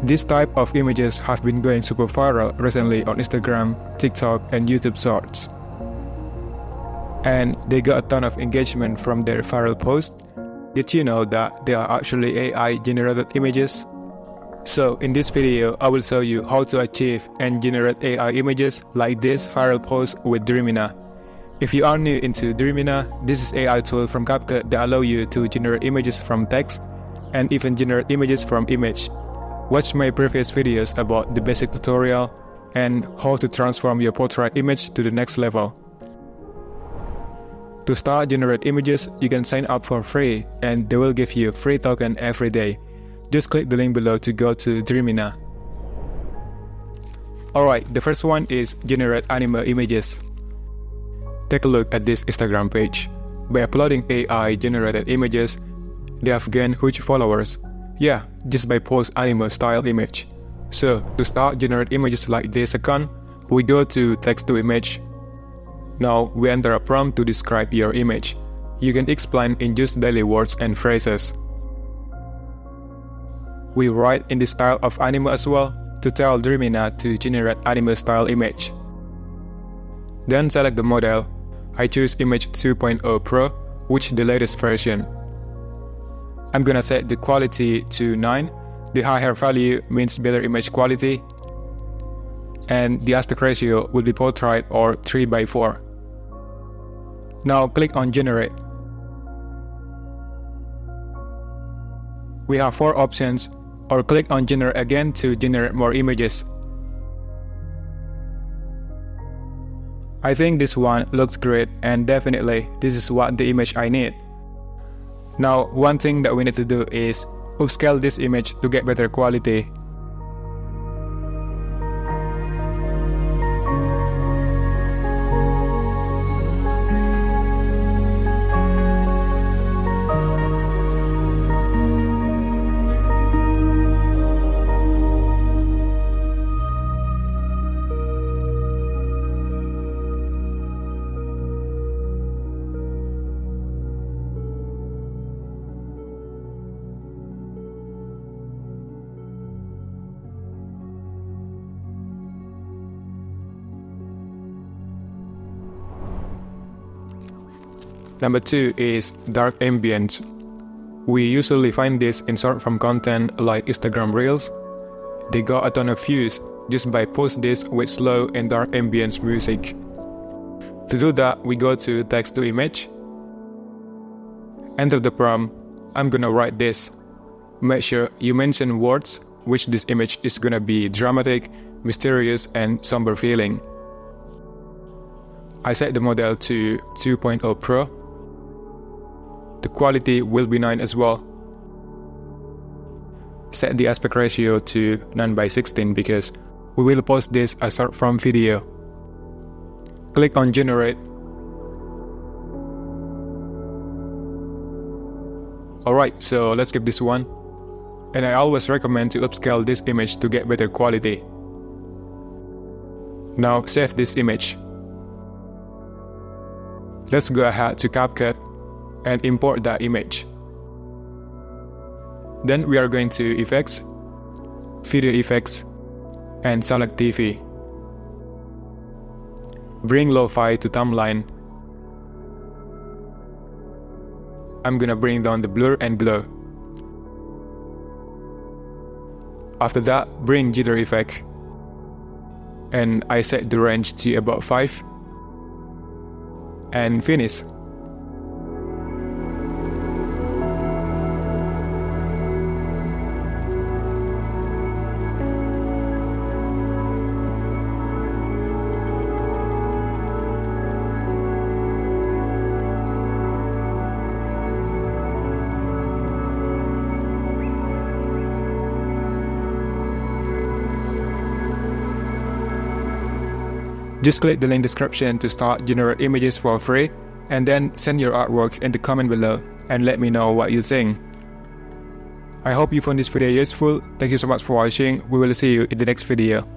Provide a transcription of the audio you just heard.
This type of images have been going super viral recently on Instagram, TikTok, and YouTube Shorts. And they got a ton of engagement from their viral posts. Did you know that they are actually AI generated images? So in this video, I will show you how to achieve and generate AI images like this viral post with Dreamina. If you are new into Dreamina, this is AI tool from CapCut that allow you to generate images from text and even generate images from image. Watch my previous videos about the basic tutorial and how to transform your portrait image to the next level. To start generate images, you can sign up for free and they will give you a free token every day. Just click the link below to go to Dreamina. Alright, the first one is generate anime images. Take a look at this Instagram page. By uploading AI generated images, they have gained huge followers. Yeah, just by post anime style image. So to start generate images like this account, we go to text to image. Now we enter a prompt to describe your image. You can explain in just daily words and phrases. We write in the style of anime as well to tell Dreamina to generate anime style image. Then select the model. I choose Image 2.0 Pro, which is the latest version. I'm gonna set the quality to 9. The higher value means better image quality. And the aspect ratio will be portrait or 3:4. Now click on generate. We have 4 options, or click on generate again to generate more images. I think this one looks great and definitely this is what the image I need. Now one thing that we need to do is upscale this image to get better quality. Number 2 is dark ambient. We usually find this in short form content like Instagram Reels. They got a ton of views just by post this with slow and dark ambience music. To do that, we go to text to image. Enter the prompt. I'm gonna write this. Make sure you mention words which this image is gonna be dramatic, mysterious, and somber feeling. I set the model to 2.0 Pro. The quality will be 9 as well. Set the aspect ratio to 9:16 because we will post this as short form video. Click on generate. Alright, so let's skip this one. And I always recommend to upscale this image to get better quality. Now save this image. Let's go ahead to CapCut and import that image. Then we are going to Effects, Video Effects, and select TV. Bring Lo-Fi to Timeline. I'm gonna bring down the blur and glow. After that, bring Jitter Effect. And I set the range to about 5. And finish. Just click the link description to start generate images for free, and then send your artwork in the comment below and let me know what you think. I hope you found this video useful. Thank you so much for watching. We will see you in the next video.